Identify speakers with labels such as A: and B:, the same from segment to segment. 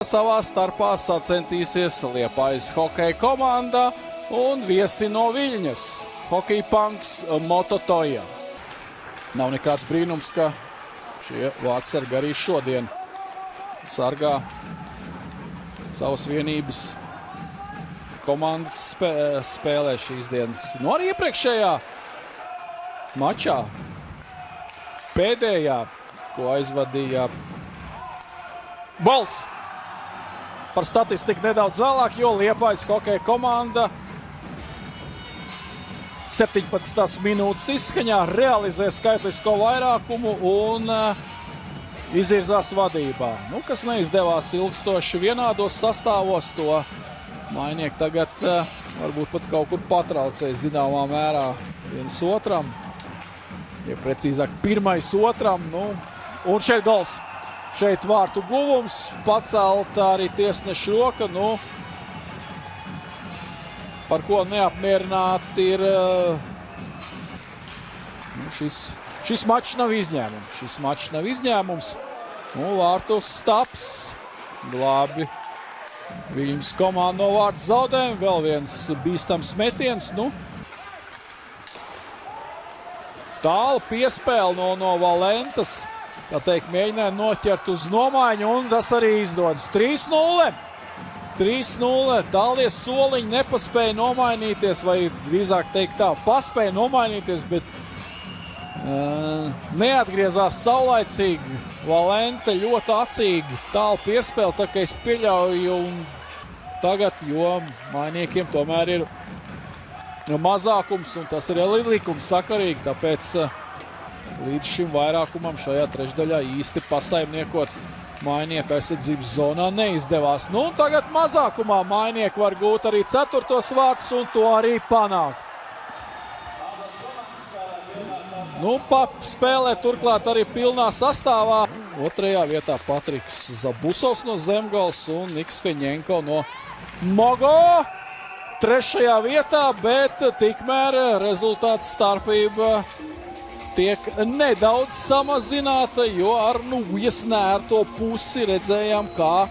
A: Savā starpā sacentīsies Liepājas hokeja komanda un viesi no Viļņas – Hockey Punks Mototoja. Nav nekāds brīnums, ka šie vārdsargi arī šodien sargā savas vienības komandas spēlē šīs dienas. No arī iepriekšējā mačā, pēdējā, ko aizvadīja Bols. Par statistiku nedaudz vēlāk, jo Liepājas hokeja komanda 17. minūtes izskaņā realizē skaitlisko vairākumu un izvirzās vadībā. Kas neizdevās ilgstoši vienādos sastāvos, to mainieki tagad varbūt pat kaut kur patraucēja zināmā mērā viens otram. Ja precīzāk, pirmais otram. Un šeit gols. Šeit vārtu guvums, pacelta arī tiesneša roka, par ko neapmierināti ir. Šis mačs nav izņēmums. Vārtus Staps glābi Viļņas komanda no vārtu zaudējumu. Vēl viens bīstams metiens. Tālu piespēle no Valentas. Tā teikt, mēģināja noķert uz nomaiņu, un tas arī izdodas. 3-0. 3-0. Tālie soliņi nepaspēja nomainīties, vai drīzāk teikt tā, paspēja nomainīties, bet neatgriezās saulaicīgi. Valenta ļoti acīgi tālu piespēle, tā kā es pieļauju tagad, jo mainiekiem tomēr ir mazākums, un tas ir likums sakarīgi, tāpēc līdz šim vairākumam šajā trešdaļā īsti pasaimniekot mainieku aizsardzības zonā neizdevās. Tagad mazākumā mainieki var gūt arī 4. vārtus un to arī panāk. Spēlē turklāt arī pilnā sastāvā. 2. vietā Patriks Zabusovs no Zemgals un Niks Feņenko no Mogo. 3. vietā, bet tikmēr rezultāta starpība tiek nedaudz samazināta, jo ar iesnērto pusi redzējām, kā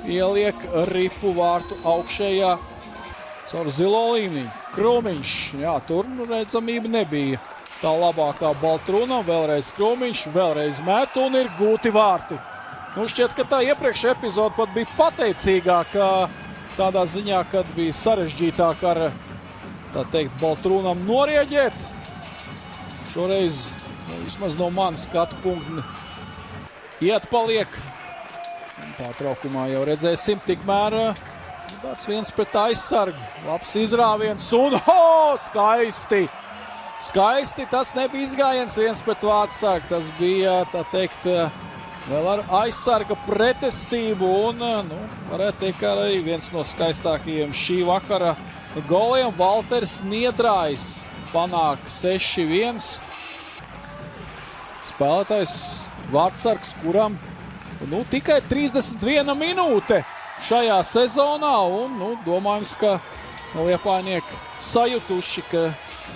A: ieliek ripu vārtu augšējā caur zilo līniju. Krūmiņš, tur redzamība nebija tā labākā Baltrūnam, vēlreiz Krūmiņš, vēlreiz met un ir gūti vārti. Šķiet, ka tā iepriekšējā epizode pat bija pateicīgāka tādā ziņā, kad bija sarežģītāk ar, tā teikt, Baltrūnam norieģēt. Šoreiz, vismaz no manas skatu punkta, ietpaliek. Pārtraukumā jau redzēsim, tikmēr tāds viens pret aizsargu. Labs izrāviens un skaisti! Skaisti, tas nebija izgājiens viens pret vārtsargu. Tas bija, tā teikt, vēl ar aizsarga pretestību un, varētu teikt, arī viens no skaistākajiem šī vakara goliem. Valters Niedrājs panāk 6-1. Spēlētājs vārtsargs, kuram tikai 31 minūte šajā sezonā. Un domājams, ka liepājnieki sajutuši, ka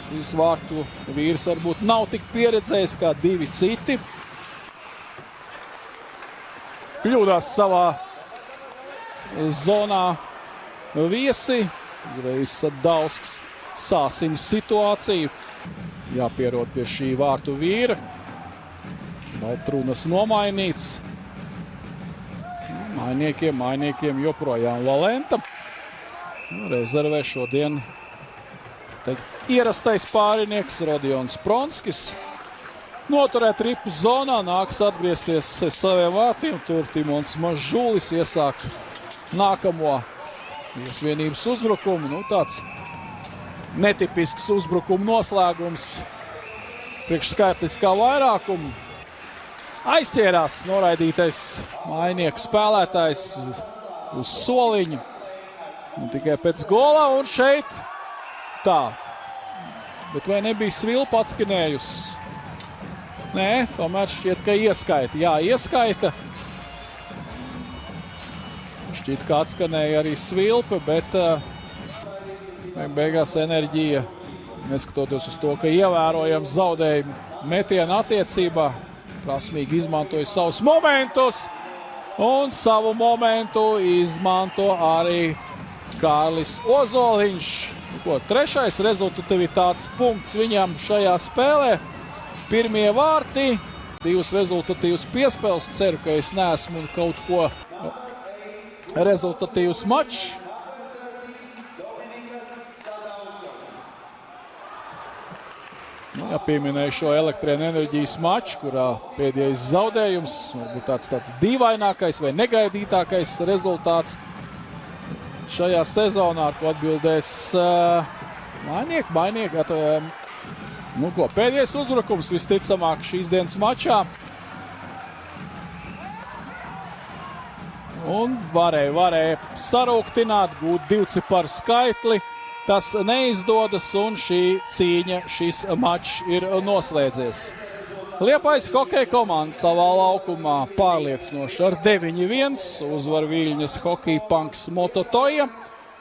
A: šis vārtu vīrs varbūt nav tik pieredzējis kā divi citi. Kļūdās savā zonā viesi. Reiz Dausks sāsina situāciju. Jāpierod pie šī vārtu vīra. Baltrūnas nomainīts. Mainiekiem joprojām Valenta. Rezervē šodien ierastais pārinieks Rodions Pronskis. Noturēt ripu zonā, nāks atgriezties saviem vārtiem. Tur Timons Mažulis iesāk nākamo viesvienības uzbrukumu. Tāds netipisks uzbrukuma noslēgums priekš skaitliskā vairākuma. Aizķērās noraidītais mainieku spēlētājs uz soliņu. Tikai pēc gola un šeit tā. Bet vai nebija svilpa atskanējusi? Nē, tomēr šķiet, ka ieskaita. Jā, ieskaita. Šķiet, ka atskanēja arī svilpa, bet beigās enerģija, neskatoties uz to, ka ievērojams zaudējumi metiena attiecībā, prasmīgi izmantoja savus momentus. Un savu momentu izmanto arī Kārlis Ozoliņš. Trešais rezultatīvitātes punkts viņam šajā spēlē. Pirmie vārti, 2 rezultatīvas piespēles. Ceru, ka es neesmu kaut ko rezultatīvs mačs. Pieminēju šo Elektrēna enerģijas maču, kurā pēdējais zaudējums, varbūt tāds dīvainākais vai negaidītākais rezultāts šajā sezonā, ar ko atbildēs mainieki. Pēdējais uzbrukums visticamāk šīs dienas mačā. Un varēja sarūktināt, gūt 2 ciparu skaitli. Tas neizdodas, un šī cīņa, šis mačs ir noslēdzies. Liepājas hokeja komanda savā laukumā pārliecinoši ar 9-1 uzvar Viļņas Hockey Punks Mototoja.